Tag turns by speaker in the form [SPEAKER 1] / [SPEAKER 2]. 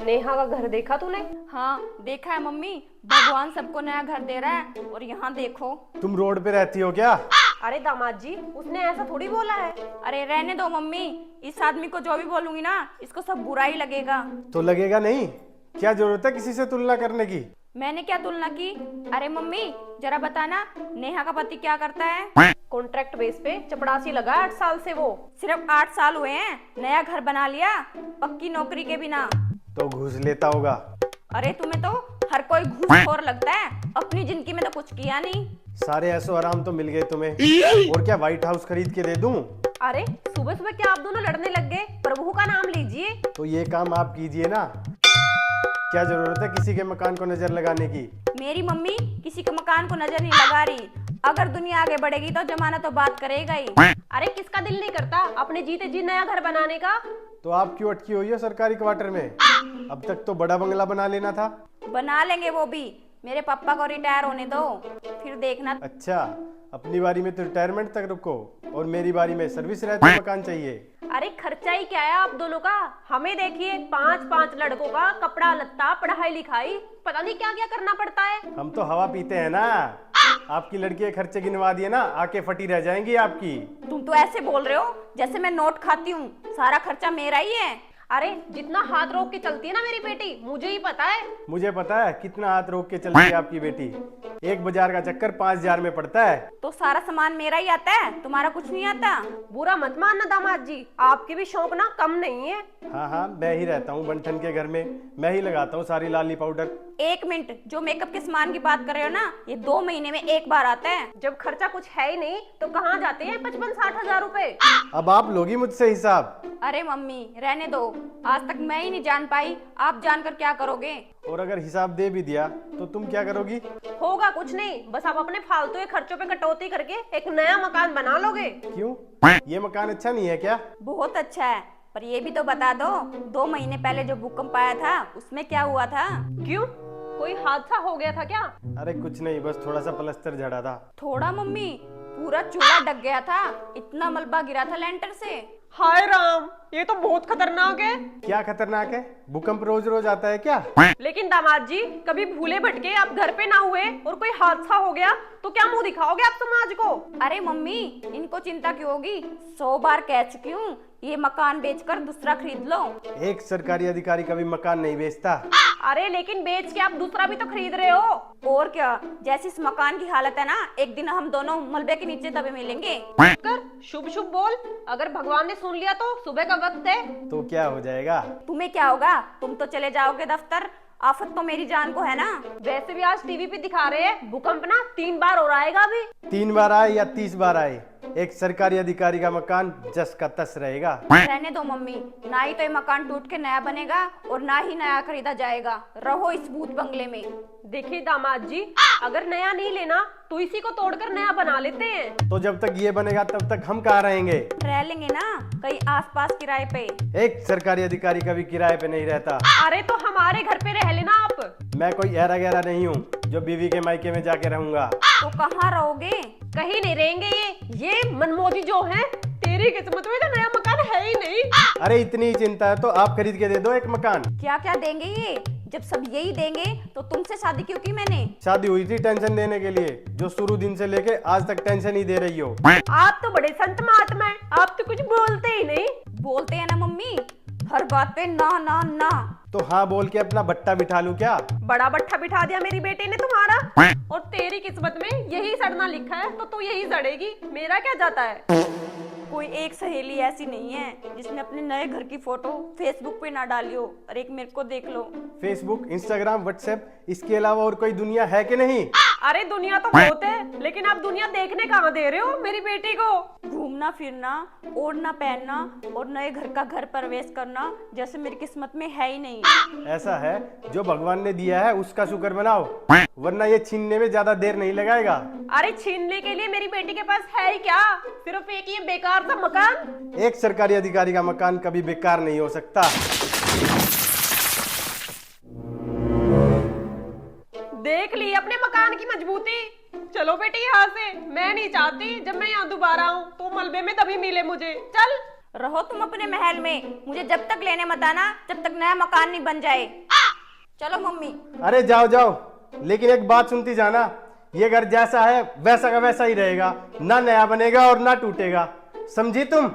[SPEAKER 1] नेहा का घर देखा तूने?
[SPEAKER 2] हाँ देखा है मम्मी, भगवान सबको नया घर दे रहा है और यहाँ देखो।
[SPEAKER 3] तुम रोड पे रहती हो क्या?
[SPEAKER 1] अरे दामाद जी, उसने ऐसा थोड़ी बोला है।
[SPEAKER 2] अरे रहने दो मम्मी, इस आदमी को जो भी बोलूंगी ना इसको सब बुरा ही लगेगा।
[SPEAKER 3] तो लगेगा नहीं, क्या जरूरत है किसी से तुलना करने की?
[SPEAKER 2] मैंने क्या तुलना की? अरे मम्मी जरा बताना, नेहा का पति क्या करता है?
[SPEAKER 1] कॉन्ट्रैक्ट बेस पे चपड़ासी लगा 8 साल से वो।
[SPEAKER 2] सिर्फ 8 साल हुए हैं, नया घर बना लिया पक्की नौकरी के बिना।
[SPEAKER 3] तो घूस लेता होगा।
[SPEAKER 2] अरे तुम्हें तो हर कोई घूसखोर लगता है, अपनी जिंदगी में तो कुछ किया नहीं।
[SPEAKER 3] सारे ऐसो आराम तो मिल गए तुम्हें, और क्या व्हाइट हाउस खरीद के दे दूं?
[SPEAKER 1] अरे सुबह सुबह क्या आप दोनों लड़ने लग गए? प्रभु का नाम लीजिए।
[SPEAKER 3] तो ये काम आप कीजिए ना, क्या जरूरत है किसी के मकान को नजर लगाने की?
[SPEAKER 2] मेरी मम्मी किसी के मकान को नजर नहीं लगा रही, अगर दुनिया आगे बढ़ेगी तो जमाना तो बात करेगा ही।
[SPEAKER 1] अरे किसका दिल नहीं करता अपने जीते जी नया घर बनाने का?
[SPEAKER 3] तो आप क्यों अटकी हुई हो सरकारी क्वार्टर में? अब तक तो बड़ा बंगला बना लेना था।
[SPEAKER 2] बना लेंगे वो भी, मेरे पापा को रिटायर होने दो फिर देखना।
[SPEAKER 3] अच्छा, अपनी बारी में तो रिटायरमेंट तक रुको और मेरी बारी में सर्विस रहती मकान चाहिए।
[SPEAKER 1] अरे खर्चा ही क्या है आप दोनों का? हमें देखिए, 5-5 लड़कों का कपड़ा लत्ता पढ़ाई लिखाई पता नहीं क्या क्या करना पड़ता है।
[SPEAKER 3] हम तो हवा पीते हैं ना, आपकी लड़की के खर्चे गिनवा दिए ना, आके फटी रह जाएंगी आपकी।
[SPEAKER 2] तुम तो ऐसे बोल रहे हो जैसे मैं नोट खाती हूँ, सारा खर्चा मेरा ही है।
[SPEAKER 1] अरे जितना हाथ रोक के चलती है ना मेरी बेटी, मुझे ही पता है।
[SPEAKER 3] मुझे पता है कितना हाथ रोक के चलती है आपकी बेटी। एक बाजार का चक्कर 5,000 में पड़ता है।
[SPEAKER 2] तो सारा सामान मेरा ही आता है, तुम्हारा कुछ नहीं आता।
[SPEAKER 1] बुरा मत मानना दामाद जी, आपके भी शौक ना कम नहीं है।
[SPEAKER 3] हाँ हाँ, मैं ही रहता हूँ बंठन के घर में, मैं ही लगाता हूँ सारी लाली पाउडर।
[SPEAKER 2] 1 मिनट, जो मेकअप के सामान की बात कर रहे हो ना, ये 2 महीने में एक बार आता है।
[SPEAKER 1] जब खर्चा कुछ है ही नहीं तो कहाँ जाते हैं 55-60 हजार रुपए?
[SPEAKER 3] अब आप लोगी मुझसे हिसाब।
[SPEAKER 2] अरे मम्मी रहने दो, आज तक मैं ही नहीं जान पाई, आप जानकर क्या करोगे?
[SPEAKER 3] और अगर हिसाब दे भी दिया तो तुम क्या करोगी?
[SPEAKER 1] होगा कुछ नहीं, बस आप अपने फालतू के खर्चों पे कटौती करके एक नया मकान बना लोगे।
[SPEAKER 3] क्यों, ये मकान अच्छा नहीं है क्या?
[SPEAKER 2] बहुत अच्छा है, पर ये भी तो बता दो, 2 महीने पहले जो भूकंप आया था उसमें क्या हुआ था?
[SPEAKER 1] क्यों, कोई हादसा हो गया था क्या?
[SPEAKER 3] अरे कुछ नहीं, बस थोड़ा सा प्लास्टर झड़ा था।
[SPEAKER 2] थोड़ा मम्मी, पूरा चूल्हा ढक गया था, इतना मलबा गिरा था लेंटर से।
[SPEAKER 1] हाय राम, ये तो बहुत खतरनाक है।
[SPEAKER 3] क्या खतरनाक है? भूकंप रोज रोज आता है क्या?
[SPEAKER 1] लेकिन दामाद जी, कभी भूले भटके आप घर पे ना हुए और कोई हादसा हो गया तो क्या मुंह दिखाओगे आप समाज को?
[SPEAKER 2] अरे मम्मी इनको चिंता क्यों होगी, 100 बार कह चुकी हूँ, ये मकान बेचकर दूसरा खरीद लो।
[SPEAKER 3] एक सरकारी अधिकारी कभी मकान नहीं बेचता।
[SPEAKER 1] अरे लेकिन बेच के आप दूसरा भी तो खरीद रहे हो।
[SPEAKER 2] और क्या, जैसी इस मकान की हालत है ना, एक दिन हम दोनों मलबे के नीचे दबे मिलेंगे।
[SPEAKER 1] कर शुभ शुभ बोल, अगर भगवान ने सुन लिया तो सुबह का वक्त है।
[SPEAKER 3] तो क्या हो जाएगा?
[SPEAKER 2] तुम्हें क्या होगा, तुम तो चले जाओगे दफ्तर, आफत तो मेरी जान को है ना।
[SPEAKER 1] वैसे भी आज टीवी पे दिखा रहे हैं भूकंप ना 3 बार और आएगा अभी।
[SPEAKER 3] 3 बार आए या 30 बार आए, एक सरकारी अधिकारी का मकान जस का तस रहेगा।
[SPEAKER 2] रहने दो मम्मी, ना ही तो ये मकान टूट के नया बनेगा और ना ही नया खरीदा जाएगा, रहो इस भूत बंगले में।
[SPEAKER 1] देखिए दामाद जी, अगर नया नहीं लेना तो इसी को तोड़कर नया बना लेते हैं।
[SPEAKER 3] तो जब तक ये बनेगा तब तक हम कहाँ रहेंगे?
[SPEAKER 2] रह लेंगे ना कहीं आसपास किराए पे।
[SPEAKER 3] एक सरकारी अधिकारी कभी किराए पे नहीं रहता।
[SPEAKER 1] अरे तो हमारे घर पे रह लेना आप।
[SPEAKER 3] मैं कोई ऐरा गैरा नहीं हूँ जो बीवी के मायके में जाके रहूंगा।
[SPEAKER 2] तो कहाँ रहोगे?
[SPEAKER 1] कहीं नहीं रहेंगे, ये मनमोजी जो है, तेरी किस्मत में तो नया मकान है ही नहीं।
[SPEAKER 3] अरे इतनी ही चिंता है तो आप खरीद के दे दो एक मकान।
[SPEAKER 2] क्या क्या देंगे ये? जब सब यही देंगे तो तुमसे शादी क्यों की मैंने?
[SPEAKER 3] शादी हुई थी टेंशन देने के लिए, जो शुरू दिन से लेके आज तक टेंशन ही दे रही हो।
[SPEAKER 1] आप तो बड़े संत महात्मा हैं, आप तो कुछ बोलते ही नहीं।
[SPEAKER 2] बोलते हैं ना मम्मी, हर बात पे ना ना ना।
[SPEAKER 3] तो हाँ बोल के अपना भट्टा बिठा लूं क्या?
[SPEAKER 1] बड़ा भट्टा बिठा दिया मेरी बेटी ने तुम्हारा, और तेरी किस्मत में यही सड़ना लिखा है तो तू यही सड़ेगी, मेरा क्या जाता है।
[SPEAKER 2] कोई एक सहेली ऐसी नहीं है जिसने अपने नए घर की फोटो फेसबुक पे ना डाली हो, और एक मेरे को देख लो।
[SPEAKER 3] फेसबुक, इंस्टाग्राम, व्हाट्सएप, इसके अलावा और कोई दुनिया है कि नहीं?
[SPEAKER 1] अरे दुनिया तो बहुत है, लेकिन आप दुनिया देखने कहाँ दे रहे हो मेरी बेटी को?
[SPEAKER 2] घूमना फिरना, ओढ़ना पहनना और नए घर का घर प्रवेश करना जैसे मेरी किस्मत में है ही नहीं।
[SPEAKER 3] ऐसा है, जो भगवान ने दिया है उसका शुक्र मनाओ, वरना ये छीनने में ज्यादा देर नहीं लगाएगा।
[SPEAKER 1] अरे छीनने के लिए मेरी बेटी के पास है ही क्या, सिर्फ एक ये बेकार सा मकान।
[SPEAKER 3] एक सरकारी अधिकारी का मकान कभी बेकार नहीं हो सकता।
[SPEAKER 1] देख ली अपने मकान की मजबूती। चलो बेटी यहाँ से, मैं नहीं चाहती जब मैं यहाँ दोबारा आऊँ तो मलबे में तभी मिले मुझे। चल।
[SPEAKER 2] रहो तुम अपने महल में, मुझे जब तक लेने मत आना जब तक नया मकान नहीं बन जाए। चलो मम्मी।
[SPEAKER 3] अरे जाओ जाओ, लेकिन एक बात सुनती जाना, ये घर जैसा है वैसा का वैसा ही रहेगा, ना नया बनेगा और ना टूटेगा, समझी तुम?